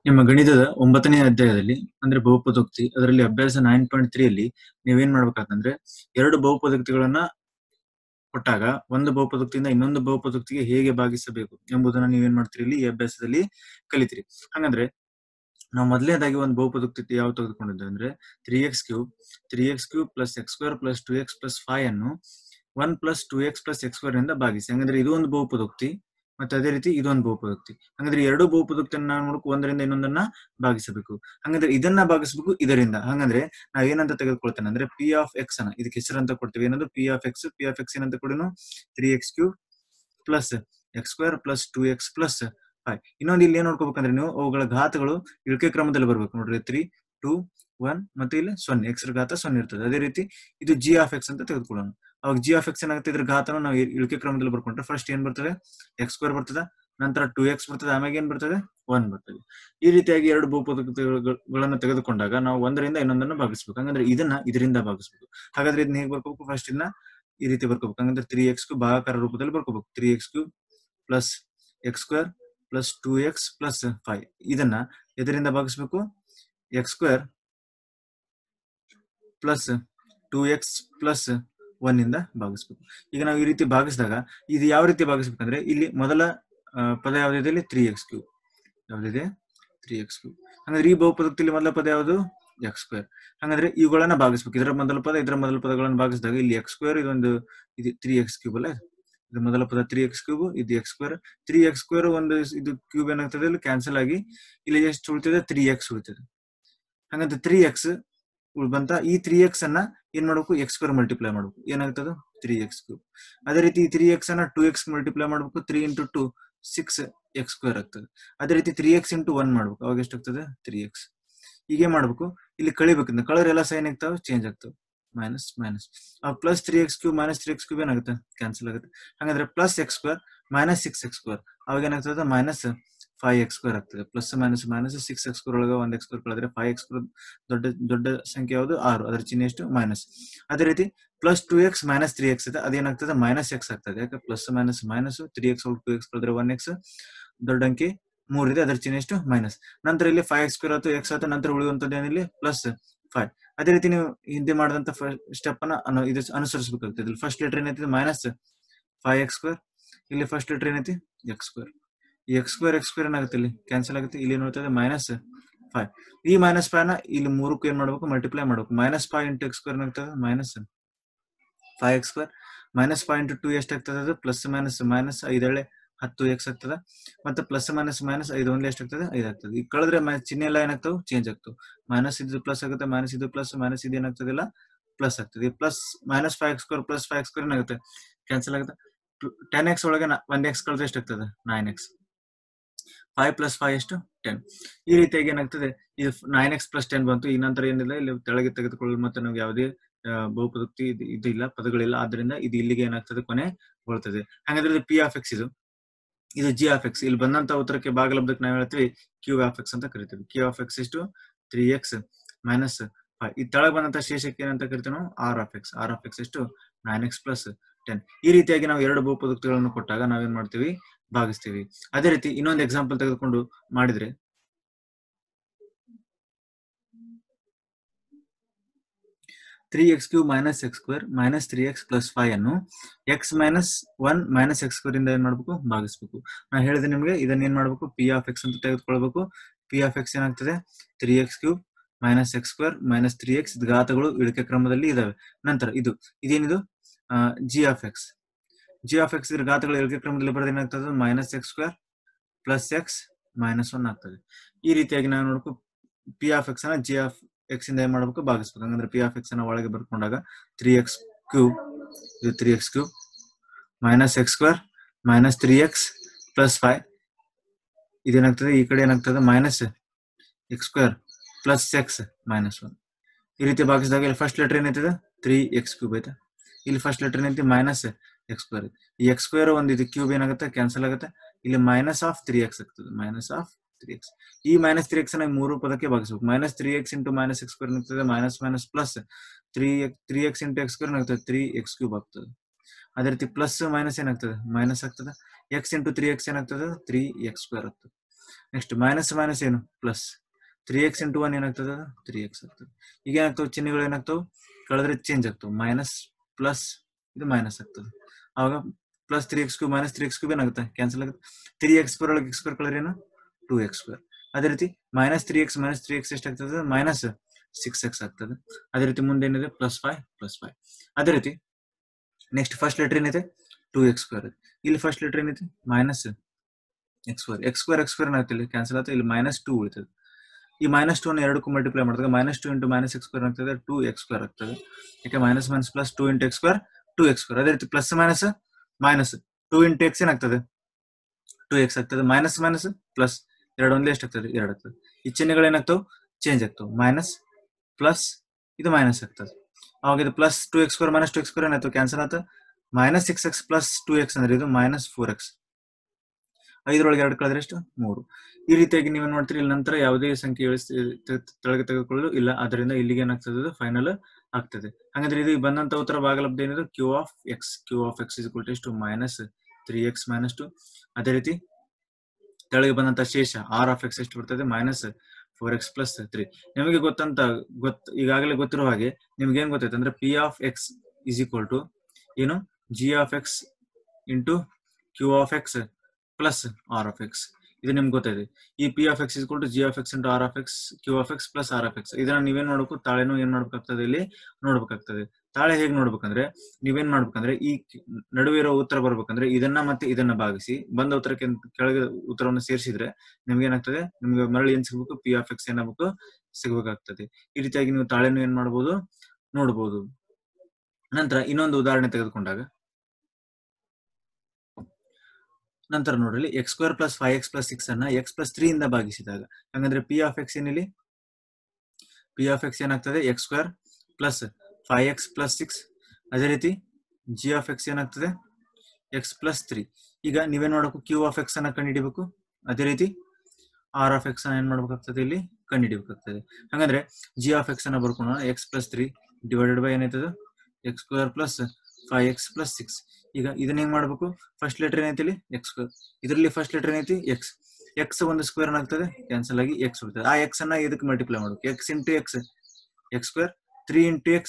ನಿಮ್ಮ ಗಣಿತದ 9ನೇ ಅಧ್ಯಾಯದಲ್ಲಿ ಅಂದ್ರೆ ಬಹುಪದೋಕ್ತಿ ಅದರಲ್ಲಿ ಅಭ್ಯಾಸ 9.3 ಅಲ್ಲಿ ನೀವೇನ್ ಮಾಡ್ಬೇಕಾತಂದ್ರೆ ಎರಡು ಬಹುಪದೋಕ್ತಿಗಳನ್ನ ಕೊಟ್ಟಾಗ ಒಂದು ಬಹುಪದೋಕ್ತಿಯಿಂದ ಇನ್ನೊಂದು ಬಹುಪದೋಕ್ತಿಗೆ ಹೇಗೆ ಭಾಗಿಸಬೇಕು ಎಂಬುದನ್ನ ನೀವೇನ್ ಮಾಡ್ತೀರಿ ಇಲ್ಲಿ ಈ ಅಭ್ಯಾಸದಲ್ಲಿ ಕಲಿತೀರಿ. ಹಾಗಂದ್ರೆ ನಾವು ಮೊದಲನೇದಾಗಿ ಒಂದು ಬಹುಪದೋಕ್ತಿ ಯಾವ ತೆಗೆದುಕೊಂಡಿದ್ದೇವೆ ಅಂದ್ರೆ 3x³ plus x² plus 2x plus 5 ಅನ್ನು 1 ಪ್ಲಸ್ 2x ಪ್ಲಸ್ x² ನಿಂದ ಭಾಗಿಸಿ. ಹಂಗಂದ್ರೆ ಇದು ಒಂದು ಬಹುಪದೋಕ್ತಿ ಮತ್ತೆ ಅದೇ ರೀತಿ ಇದೊಂದು ಬಹುಪದೋಕ್ತಿ. ಹಂಗಂದ್ರೆ ಎರಡು ಬಹುಪದೋಕ್ತಿಯನ್ನ ನಾವು ನೋಡಕ್ ಒಂದರಿಂದ ಇನ್ನೊಂದನ್ನ ಭಾಗಿಸಬೇಕು. ಹಂಗಂದ್ರೆ ಇದನ್ನ ಭಾಗಿಸಬೇಕು ಇದರಿಂದ. ಹಂಗಂದ್ರೆ ನಾವ್ ಏನಂತ ತೆಗೆದುಕೊಳ್ತೇನೆ ಅಂದ್ರೆ ಪಿ ಆಫ್ ಎಕ್ಸ್ ಅನ್ನ ಇದಕ್ಕೆ ಹೆಸರು ಅಂತ ಕೊಡ್ತೀವಿ. ಏನದು ಪಿ ಆಫ್ ಎಕ್ಸ್ ಏನಂತ ಕೊಡೋನು 3x³ plus x² plus 2x plus 5. ಇನ್ನೊಂದು ಇಲ್ಲಿ ಏನ್ ನೋಡ್ಕೋಬೇಕಂದ್ರೆ ನೀವು ಅವುಗಳ ಘಾತಗಳು ಇಳಿಕೆ ಕ್ರಮದಲ್ಲಿ ಬರ್ಬೇಕು ನೋಡ್ರಿ. 3, 2, 1 ಮತ್ತೆ ಇಲ್ಲಿ 0 x ಘಾತ 0 ಇರ್ತದೆ. ಅದೇ ರೀತಿ ಇದು ಜಿ ಆಫ್ ಎಕ್ಸ್ ಅಂತ ತೆಗೆದುಕೊಳ್ಳೋಣ. ಅವಾಗ ಜಿ ಆಫ್ ಎಕ್ಸ್ ಏನಾಗುತ್ತೆ ಇದ್ರ ಘಾತನ ನಾವು ಇಳಿಕೆ ಕ್ರಮದಲ್ಲಿ ಬರ್ಕೊಂಡ್ರೆ ಫಸ್ಟ್ ಏನ್ ಬರ್ತದೆ x² ಬರ್ತದೆ, ನಂತರ 2x ಬರ್ತದೆ, ಆಮೇಲೆ ಏನ್ ಬರ್ತದೆ 1 ಬರ್ತದೆ. ಈ ರೀತಿಯಾಗಿ ಎರಡು ಬಹುಪದೋಕ್ತಿಗಳನ್ನ ತೆಗೆದುಕೊಂಡಾಗ ನಾವು ಒಂದರಿಂದ ಇನ್ನೊಂದನ್ನು ಭಾಗಿಸ್ಬೇಕು. ಹಂಗಂದ್ರೆ ಇದನ್ನ ಇದರಿಂದ ಭಾಗಿಸ್ಬೇಕು. ಹಾಗಾದ್ರೆ ಇದನ್ನ ಹೇಗೆ ಬರ್ಕೋಬೇಕು, ಫಸ್ಟ್ ಇದನ್ನ ಈ ರೀತಿ ಬರ್ಕೋಬೇಕು. ಹಂಗಂದ್ರೆ 3x ಭಾಗಾಕಾರ ರೂಪದಲ್ಲಿ ಬರ್ಕೋಬೇಕು. 3x³ plus x² plus 2x plus 5 ಇದನ್ನ ಎದರಿಂದ ಭಾಗಿಸ್ಬೇಕು, x² ಪ್ಲಸ್ 2x ಪ್ಲಸ್ 1 ಇಂದ ಭಾಗಿಸ್ಬೇಕು. ಈಗ ನಾವು ಈ ರೀತಿ ಭಾಗಿಸಿದಾಗ ಇದು ಯಾವ ರೀತಿ ಭಾಗಿಸ್ಬೇಕಂದ್ರೆ ಇಲ್ಲಿ ಮೊದಲ ಪದ ಯಾವ್ದಿದೆ ಇಲ್ಲಿ 3x³ ಯಾವ್ದಿದೆ 3x³. ಹಂಗಂದ್ರೆ ಈ ಬಹುಪದೋಕ್ತಿಯಲ್ಲಿ ಮೊದಲ ಪದ ಯಾವುದು x². ಹಂಗಂದ್ರೆ ಇವುಗಳನ್ನ ಭಾಗಿಸ್ಬೇಕು. ಇದರ ಮೊದಲ ಪದ ಇದರ ಮೊದಲ ಪದಗಳನ್ನು ಭಾಗಿಸಿದಾಗ ಇಲ್ಲಿ x² ಇದೊಂದು ಇದು 3x³ ಅಲ್ಲ, ಇದು ಮೊದಲ ಪದ 3x³, ಇದು x². 3x² ಒಂದು ಇದು ಕ್ಯೂಬ್ ಏನಾಗ್ತದೆ ಇಲ್ಲಿ ಕ್ಯಾನ್ಸಲ್ ಆಗಿ ಇಲ್ಲಿ ಎಷ್ಟು ಉಳಿತದೆ 3x ಉಳಿತದೆ. ಹಂಗಂದ್ರೆ 3x ಬಂತ. ಈ 3x ಅನ್ನ ಏನ್ ಮಾಡ್ಬೇಕು x² ಮಲ್ಟಿಪ್ಲೈ ಮಾಡ್ಬೇಕು. ಏನಾಗ್ತದೆ 3x³. ಅದೇ ರೀತಿ ಈ 3x ಅನ್ನ 2x ಮಲ್ಟಿಪ್ಲೈ ಮಾಡ್ಬೇಕು. 3 × 2 6x² ಆಗ್ತದೆ. ಅದೇ ರೀತಿ 3x × 1 ಮಾಡ್ಬೇಕು. ಅವಾಗ ಎಷ್ಟಾಗ್ತದೆ 3x. ಹೀಗೆ ಮಾಡ್ಬೇಕು. ಇಲ್ಲಿ ಕಳಿಬೇಕಂದ್ರೆ ಕಳರ್ ಎಲ್ಲ ಸೈನ್ ಆಗ್ತಾವೆ ಚೇಂಜ್ ಆಗ್ತವೆ. Minus minus plus 3x³ minus 3x³ ಏನಾಗುತ್ತೆ ಕ್ಯಾನ್ಸಲ್ ಆಗುತ್ತೆ. ಹಾಗಾದ್ರೆ ಪ್ಲಸ್ x² ಮೈನಸ್ 6x². ಅವಾಗ ಏನಾಗ್ತದೆ ಮೈನಸ್ 5x² ಆಗ್ತದೆ. ಪ್ಲಸ್ ಮೈನಸ್ ಮೈನಸ್ 6x² ಒಳಗೆ 1x² ಕಳೆದ್ರೆ 5x² ದೊಡ್ಡ ಸಂಖ್ಯೆ ಯಾವುದು 6, ಅದರ ಚಿಹ್ನೆ ಎಷ್ಟು ಮೈನಸ್. ಅದೇ ರೀತಿ ಪ್ಲಸ್ 2x ಮೈನಸ್ 3x ಇದೆ, ಅದೇನಾಗ್ತದೆ ಮೈನಸ್ x ಆಗ್ತದೆ. ಯಾಕೆ plus minus minus 3x 2x ಕಳೆದ್ರೆ 1x, ದೊಡ್ಡ ಅಂಕಿ 3 ಇದೆ, ಅದರ ಚಿಹ್ನೆ ಎಷ್ಟು ಮೈನಸ್. ನಂತರ ಇಲ್ಲಿ 5x² ಆಯ್ತು x ಆಯ್ತು, ನಂತರ ಉಳಿಯುವಂತದ್ದು ಏನಿಲ್ಲಿ ಪ್ಲಸ್ 5. ಅದೇ ರೀತಿ ನೀವು ಹಿಂದೆ ಮಾಡಿದಂತ ಸ್ಟೆಪ್ ಅನ್ನ ಇದು ಅನುಸರಿಸಬೇಕಾಗ್ತದೆ. ಇಲ್ಲಿ ಫಸ್ಟ್ ಲೆಟರ್ ಏನೈತಿ ಮೈನಸ್ 5x², ಇಲ್ಲಿ ಫಸ್ಟ್ ಲೆಟರ್ ಏನೈತಿ x². ಈ x² ಏನಾಗುತ್ತೆ ಇಲ್ಲಿ ಕ್ಯಾನ್ಸಲ್ ಆಗುತ್ತೆ. ಇಲ್ಲಿ ಏನಾಗ್ತದೆ ಮೈನಸ್ 5. ಈ ಮೈನಸ್ 5 ನ ಇಲ್ಲಿ 3ಕ್ಕೂ ಏನ್ ಮಾಡ್ಬೇಕು ಮಲ್ಟಿಪ್ಲೈ ಮಾಡ್ಬೇಕು. ಮೈನಸ್ 5 × x² ಏನಾಗ್ತದೆ ಮೈನಸ್ 5x². ಮೈನಸ್ 5 × 2 ಎಷ್ಟಾಗ್ತದೆ ಅದು ಪ್ಲಸ್ ಮೈನಸ್ ಮೈನಸ್ 5 10x ಆಗ್ತದೆ. ಮತ್ತೆ ಪ್ಲಸ್ ಮೈನಸ್ ಮೈನಸ್ 5 ಒಂದೇ ಎಷ್ಟಾಗ್ತದೆ 5 ಆಗ್ತದೆ. ಈಗ ಕಳೆದ್ರೆ ಚಿಹ್ನೆ ಎಲ್ಲ ಏನಾಗ್ತಾವ ಚೇಂಜ್ ಆಗ್ತಾವ. ಮೈನಸ್ ಇದು ಪ್ಲಸ್ ಆಗುತ್ತೆ, ಮೈನಸ್ ಇದು ಪ್ಲಸ್, ಮೈನಸ್ ಇದು ಏನಾಗ್ತದಿಲ್ಲ ಪ್ಲಸ್ ಆಗ್ತದೆ. Plus minus 5x² plus 5x² ಏನಾಗುತ್ತೆ ಕ್ಯಾನ್ಸಲ್ ಆಗುತ್ತೆ. 10x ಒಳಗೆ 1x ಕಳೆದ್ರೆ ಎಷ್ಟಾಗ್ತದೆ 9x. 5 ಪ್ಲಸ್ 5 ಎಷ್ಟು 10. ಈ ರೀತಿಯಾಗಿ ಏನಾಗ್ತದೆ ಇದು 9x ಪ್ಲಸ್ 10 ಬಂತು. ಈ ನಂತರ ಏನಿಲ್ಲ ಇಲ್ಲಿ ತೆಳಗೆ ತೆಗೆದುಕೊಳ್ಳಲು ಮತ್ತೆ ನಾವು ಯಾವುದೇ ಬಹುಪದೋಕ್ತಿ ಇದು ಇಲ್ಲ, ಪದಗಳಿಲ್ಲ. ಆದ್ರಿಂದ ಇದು ಇಲ್ಲಿಗೆ ಏನಾಗ್ತದೆ ಕೊನೆ ಬರ್ತದೆ. ಹಾಗಾದ್ರೆ ಇದು ಪಿ ಆಫ್ ಎಕ್ಸ್, ಇದು ಜಿ ಆಫ್ ಎಕ್ಸ್. ಇಲ್ಲಿ ಬಂದಂತ ಉತ್ತರಕ್ಕೆ ಭಾಗಲಬ್ಧಕ್ಕೆ ನಾವು ಹೇಳ್ತೀವಿ ಕ್ಯೂ ಆಫ್ ಎಕ್ಸ್ ಅಂತ ಕರಿತೀವಿ. ಕ್ಯೂ ಆಫ್ ಎಕ್ಸ್ ಎಷ್ಟು 3x ಮೈನಸ್ 5. ಈ ತೆಳಗೆ ಬಂದಂತ ಶೇಷಕ್ಕೆ ಏನಂತ ಕರಿತೀವಿ ನಾವು R of X. R of X ಎಷ್ಟು 9x ಪ್ಲಸ್ 10. ಈ ರೀತಿಯಾಗಿ ನಾವು ಎರಡು ಬಹುಪದೋಕ್ತಿಗಳನ್ನು ಕೊಟ್ಟಾಗ ನಾವೇನ್ ಮಾಡ್ತೀವಿ ಭಾಗಿಸ್ತೀವಿ. ಅದೇ ರೀತಿ ಇನ್ನೊಂದು ಎಕ್ಸಾಂಪಲ್ ತೆಗೆದುಕೊಂಡು ಮಾಡಿದ್ರೆ 3x³ minus x² minus 3x plus 5 ಅನ್ನು x ಮೈನಸ್ 1 ಮೈನಸ್ x² ಇಂದ ಏನ್ ಮಾಡ್ಬೇಕು ಭಾಗಿಸ್ಬೇಕು. ನಾ ಹೇಳಿದೆ ನಿಮ್ಗೆ ಇದನ್ನ ಏನ್ ಮಾಡ್ಬೇಕು ಪಿ ಆಫ್ ಎಕ್ಸ್ ಅಂತ ತೆಗೆದುಕೊಳ್ಬೇಕು. ಪಿ ಆಫ್ ಎಕ್ಸ್ ಏನಾಗ್ತದೆ 3x³ minus x² minus 3x ಘಾತಗಳು ಇಳಿಕೆ ಕ್ರಮದಲ್ಲಿ ಇದಾವೆ. ನಂತರ ಇದೇನಿದು G of X. G of X ಇದ್ರ ಘಾತಗಳು ಇಳಿಕೆ ಕ್ರಮದಲ್ಲಿ ಬರೋದು ಏನಾಗ್ತದೆ minus x² plus x minus 1 ಆಗ್ತದೆ. ಈ ರೀತಿಯಾಗಿ ನಾವು ನೋಡ್ಕೊ ಪಿ ಆಫ್ ಎಕ್ಸ್ ಅನ್ನ ಜಿ ಆಫ್ ಎಕ್ಸ್ ಇಂದ ಏನ್ ಮಾಡ್ಬೇಕು ಭಾಗಿಸ್ಬೇಕು. ಹಂಗಂದ್ರೆ ಪಿ ಆಫ್ ಎಕ್ಸ್ ಅನ್ನ ಒಳಗೆ ಬರ್ಕೊಂಡಾಗ 3x³ ಇದು 3x³ minus x² minus 3x plus 5 ಇದೇನಾಗ್ತದೆ ಈ ಕಡೆ ಏನಾಗ್ತದೆ minus x² plus x minus 1. ಈ ರೀತಿ ಭಾಗಿಸಿದಾಗ ಇಲ್ಲಿ ಫಸ್ಟ್ ಲೆಟರ್ ಏನೈತದ 3x³ ಐತೆ. ಇಲ್ಲಿ ಫಸ್ಟ್ ಲೆಟರ್ ಏನೈತಿ ಮೈನಸ್ x². ಈ x² ಒಂದು ಇದು ಕ್ಯೂಬ್ ಏನಾಗುತ್ತೆ ಕ್ಯಾನ್ಸಲ್ ಆಗುತ್ತೆ. ಇಲ್ಲಿ ಮೈನಸ್ ಆಫ್ 3x ಆಗ್ತದೆ. Minus of 3x. ಈ ಮೈನಸ್ 3x ನ 3 ಪದಕ್ಕೆ ಭಾಗಿಸಬೇಕು. Minus 3x into minus x² ಏನಾಗ್ತದೆ minus minus plus 3x into x² ಏನಾಗ್ತದೆ 3x³ ಆಗ್ತದೆ. ಅದೇ ರೀತಿ ಪ್ಲಸ್ ಮೈನಸ್ ಏನಾಗ್ತದೆ ಮೈನಸ್ ಆಗ್ತದೆ. x ಇಂಟು 3x ಏನಾಗ್ತದೆ 3x² ಆಗ್ತದೆ. ನೆಕ್ಸ್ಟ್ ಮೈನಸ್ ಮೈನಸ್ ಏನು ಪ್ಲಸ್ 3x ಇಂಟು 1 ಏನಾಗ್ತದೆ 3x ಆಗ್ತದೆ. ಈಗ ಏನಾಗ್ತವೆ ಚಿಹ್ನೆಗಳು ಏನಾಗ್ತವೆ ಕಳೆದ್ರೆ ಚೇಂಜ್ ಆಗ್ತವೆ ಮೈನಸ್ ಪ್ಲಸ್ ಇದು ಮೈನಸ್ ಆಗ್ತದೆ. ಆವಾಗ ಪ್ಲಸ್ 3x³ ಮೈನಸ್ 3x³ ಏನಾಗುತ್ತೆ ಕ್ಯಾನ್ಸಲ್ ಆಗುತ್ತೆ. 3x² ಒಳಗೆ x² ಕಳೆದ್ರೆ ಏನು 2x². ಅದೇ ರೀತಿ ಮೈನಸ್ 3x ಮೈನಸ್ 3x ಎಷ್ಟಾಗ್ತದೆ ಮೈನಸ್ 6x ಆಗ್ತದೆ. ಅದೇ ರೀತಿ ಮುಂದೆ ಏನಿದೆ +5 ಅದೇ ರೀತಿ ನೆಕ್ಸ್ಟ್ ಫಸ್ಟ್ ಲೆಟರ್ ಏನಿದೆ 2x². ಇಲ್ಲಿ ಫಸ್ಟ್ ಲೆಟರ್ ಏನಿದೆ ಮೈನಸ್ x². ಏನಾಗ್ತಿಲ್ಲ ಕ್ಯಾನ್ಸಲ್ ಆಗುತ್ತೆ. ಇಲ್ಲಿ -2 ಉಳಿತದೆ. ಈ -2 ಅನ್ನು ಎರಡಕ್ಕೂ ಮಲ್ಟಿಪ್ಲೈ ಮಾಡಿದಾಗ -2 ಇಂಟು -x² ಆಗ್ತದೆ 2x² ಆಗ್ತದೆ. ಯಾಕೆ minus minus plus 2 into x². ಅದೇ ರೀತಿ plus minus minus 2 into x ಏನಾಗ್ತದೆ 2x ಆಗ್ತದೆ. ಮೈನಸ್ ಮೈನಸ್ ಪ್ಲಸ್ 2 ಒಂದೇ ಎಷ್ಟಾಗ್ತದೆ 2 ಆಗ್ತದೆ. ಈ ಚಿಹ್ನೆಗಳು ಏನಾಗ್ತವೆ ಚೇಂಜ್ ಆಗ್ತವೆ ಮೈನಸ್ ಪ್ಲಸ್ ಇದು ಮೈನಸ್ ಆಗ್ತದೆ. ಅವಾಗ ಇದು ಪ್ಲಸ್ 2x² ಮೈನಸ್ 2x² ಏನಾಯ್ತು ಕ್ಯಾನ್ಸಲ್ ಆಯ್ತು. -6x ಪ್ಲಸ್ 2x ಅಂದ್ರೆ ಇದು -4x. 5ರೊಳಗೆ 2 ಕಳೆದ್ರೆ ಎಷ್ಟು 3. ಈ ರೀತಿಯಾಗಿ ನೀವೇನ್ ಮಾಡ್ತೀರಿ ಇಲ್ಲಿ ನಂತರ ಯಾವುದೇ ಸಂಖ್ಯೆ ತೆಳಗೆ ತೆಗೆದುಕೊಳ್ಳೋದು ಇಲ್ಲ. ಅದರಿಂದ ಇಲ್ಲಿಗೆ ಏನಾಗ್ತದೆ ಫೈನಲ್ ಆಗ್ತದೆ. ಹಾಗಾದ್ರೆ ಇದು ಬಂದಂತ ಉತ್ತರ ಭಾಗಲಬ್ಧ ಏನಿದೆ q of x is equal to -3x - 2. ಅದೇ ರೀತಿ ತೆಳಗೆ ಬಂದಂತ ಶೇಷ r ಆಫ್ x ಎಷ್ಟು ಬರ್ತದೆ -4x + 3. ನಿಮಗೆ ಈಗಾಗಲೇ ಗೊತ್ತಿರುವ ಹಾಗೆ ನಿಮ್ಗೆ ಏನ್ ಗೊತ್ತಾಯ್ತು ಅಂದ್ರೆ p of x is equal to ಏನು g of x into q of x plus r of x. ಇದು ನಿಮ್ಗೆ ಗೊತ್ತಾಯಿದೆ. ಈ p of x is equal to g of x into r of x q of x plus r of x. ಇದನ್ನ ನೀವೇನ್ ಮಾಡ್ಬೇಕು ತಾಳೆನೂ ಏನ್ ಮಾಡ್ಬೇಕಾಗ್ತದೆ ಇಲ್ಲಿ ನೋಡ್ಬೇಕಾಗ್ತದೆ. ತಾಳೆ ಹೇಗ್ ನೋಡ್ಬೇಕಂದ್ರೆ ನೀವೇನ್ ಮಾಡ್ಬೇಕಂದ್ರೆ ಈ ನಡುವೆ ಇರೋ ಉತ್ತರ ಬರ್ಬೇಕಂದ್ರೆ ಇದನ್ನ ಮತ್ತೆ ಇದನ್ನ ಭಾಗಿಸಿ ಬಂದ ಉತ್ತರಕ್ಕೆ ಕೆಳಗೆ ಉತ್ತರವನ್ನು ಸೇರಿಸಿದ್ರೆ ನಿಮ್ಗೆ ಏನಾಗ್ತದೆ ನಿಮ್ಗೆ ಮರಳಿ ಏನ್ ಸಿಗ್ಬೇಕು p ಆಫ್ x ಏನಾಗಬೇಕು ಸಿಗ್ಬೇಕಾಗ್ತದೆ. ಈ ರೀತಿಯಾಗಿ ನೀವು ತಾಳೆನೂ ಏನ್ ಮಾಡ್ಬೋದು ನೋಡ್ಬೋದು. ನಂತರ ಇನ್ನೊಂದು ಉದಾಹರಣೆ ತೆಗೆದುಕೊಂಡಾಗ ನಂತರ ನೋಡ್ರಿ x² + 5x + 6 ಅನ್ನ x + 3 ಇಂದ ಭಾಗಿಸಿದಾಗ ಹಾಗಂದ್ರೆ p of x ಏನಿಲ್ಲಿ p of x ಏನಾಗ್ತದೆ x² + 5x + 6. ಅದೇ ರೀತಿ g ಆಫ್ x ಏನಾಗ್ತದೆ x + 3. ಈಗ ನೀವೇನ್ ಮಾಡಬೇಕು q ಆಫ್ x ಅನ್ನ ಕಂಡುಹಿಡಿಬೇಕು. ಅದೇ ರೀತಿ r ಆಫ್ x ಅನ್ನ ಏನ್ ಮಾಡ್ಬೇಕಾಗ್ತದೆ ಇಲ್ಲಿ ಕಂಡುಹಿಡಿಬೇಕಾಗ್ತದೆ. ಹಾಗಂದ್ರೆ g ಆಫ್ x ಅನ್ನ ಬರ್ಕೊಳ್ಳೋಣ x + 3 ಡಿವೈಡೆಡ್ ಬೈ ಏನಾಯ್ತದೆ x² + 5x + 6. ಈಗ ಇದನ್ನ ಹೆಂಗ್ ಮಾಡ್ಬೇಕು ಫಸ್ಟ್ ಲೆಟರ್ ಏನೈತಿ ಇಲ್ಲಿ x². ಇದರಲ್ಲಿ ಫಸ್ಟ್ ಲೆಟರ್ ಏನೈತಿ x ಒಂದು ಸ್ಕ್ವೇರ್ ಏನಾಗ್ತದೆ ಕ್ಯಾನ್ಸಲ್ ಆಗಿ x ಉಳಿತದೆ. ಆ x ಅನ್ನ ಇದಕ್ಕೆ ಮಲ್ಟಿಪ್ಲೈ ಮಾಡ್ಬೇಕು x into x x², 3 into x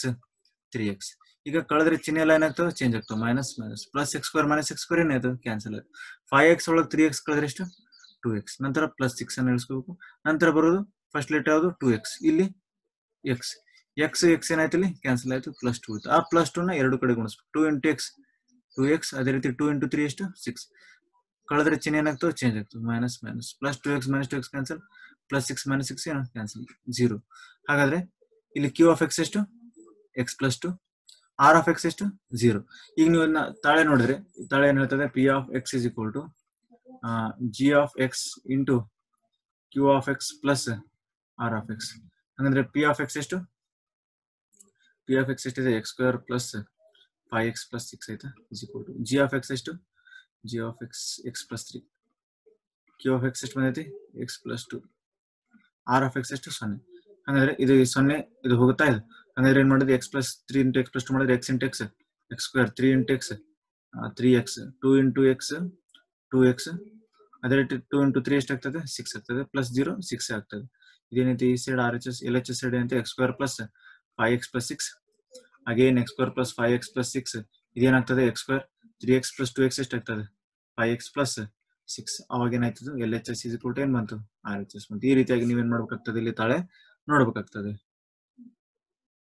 3x. ಈಗ ಕಳೆದ್ರೆ ಚಿಹ್ನೆ ಎಲ್ಲ ಏನಾಗ್ತವೆ ಚೇಂಜ್ ಆಗ್ತವೆ minus minus plus x² - x² ಏನಾಯ್ತು ಕ್ಯಾನ್ಸಲ್ ಆಯ್ತು. 5x ಒಳಗೆ 3x ಕಳೆದ್ರೆ ಎಷ್ಟು 2x. ನಂತರ +6 ಅನ್ನು ಇಳಿಸ್ಕೋಬೇಕು. ನಂತರ ಬರೋದು ಫಸ್ಟ್ ಲೆಟರ್ ಯಾವುದು 2x. ಇಲ್ಲಿ x ಏನಾಯ್ತು ಇಲ್ಲಿ ಕ್ಯಾನ್ಸಲ್ ಆಯ್ತು +2 ಆ +2ನ ಎರಡು ಕಡೆ ಗುಣಿಸ್ಬೇಕು 2 ಇಂಟು x 2x. ಅದೇ ರೀತಿ 2 ಇಂಟು 3 ಎಷ್ಟು 6. ಕಳೆದ್ರೆ ಚಿಹ್ನೆ ಏನಾಗ್ತವೆ ಚೇಂಜ್ ಆಗ್ತದೆ minus minus plus 2x - 2x cancel +6 - 6 ಏನು ಕ್ಯಾನ್ಸಲ್ 0. ಹಾಗಾದ್ರೆ ಇಲ್ಲಿ q ಆಫ್ x ಎಷ್ಟು x + 2, r ಆಫ್ x ಎಷ್ಟು 0. ಈಗ ನೀವು ತಾಳೆ ನೋಡಿದ್ರೆ ತಾಳೆ ಏನ್ ಹೇಳ್ತದೆ p of x is equal to g of x into q of x plus r of x. ಹಾಗಂದ್ರೆ p ಆಫ್ x ಎಷ್ಟು p ಆಫ್ x ಎಷ್ಟಿದೆ x² + 5x + 6 ಆಯ್ತಾ is equal to g of x ಎಷ್ಟು g of x x + 3, q of x ಎಷ್ಟು ಬಂದೈತಿ x + 2, r of x ಎಷ್ಟು 0. ಹಾಗಾದ್ರೆ ಇದು 0 ಇದು ಹೋಗುತ್ತಾ ಇದೆ. ಹಾಗಾದ್ರೆ ಏನ್ ಮಾಡೋದು x + 3 ಇಂಟು x + 2 ಮಾಡಿದ್ರೆ x into x x², 3 into x 3x, 2 into x 2x. ಅದೇ ರೀತಿ 2 ಇಂಟು 3 ಎಷ್ಟಾಗ್ತದೆ 6 ಆಗ್ತದೆ ಪ್ಲಸ್ 0 6 ಆಗ್ತದೆ. ಇದೇನೈತಿ ಈ ಸೈಡ್ RHS LHS ಸೈಡ್ ಏನೈತಿ x² + 5x + 6 again x² + 5x + 6 ಇದೇನಾಗ್ತದೆ x² 3x + 2x ಎಷ್ಟಾಗ್ತದೆ 5x + 6. ಅವಾಗ ಏನಾಯ್ತದೆ LHS is equal to ಏನ್ ಬಂತು RHS ಬಂತು. ಈ ರೀತಿಯಾಗಿ ನೀವೇನ್ ಮಾಡ್ಬೇಕಾಗ್ತದೆ ಇಲ್ಲಿ ತಾಳೆ ನೋಡ್ಬೇಕಾಗ್ತದೆ.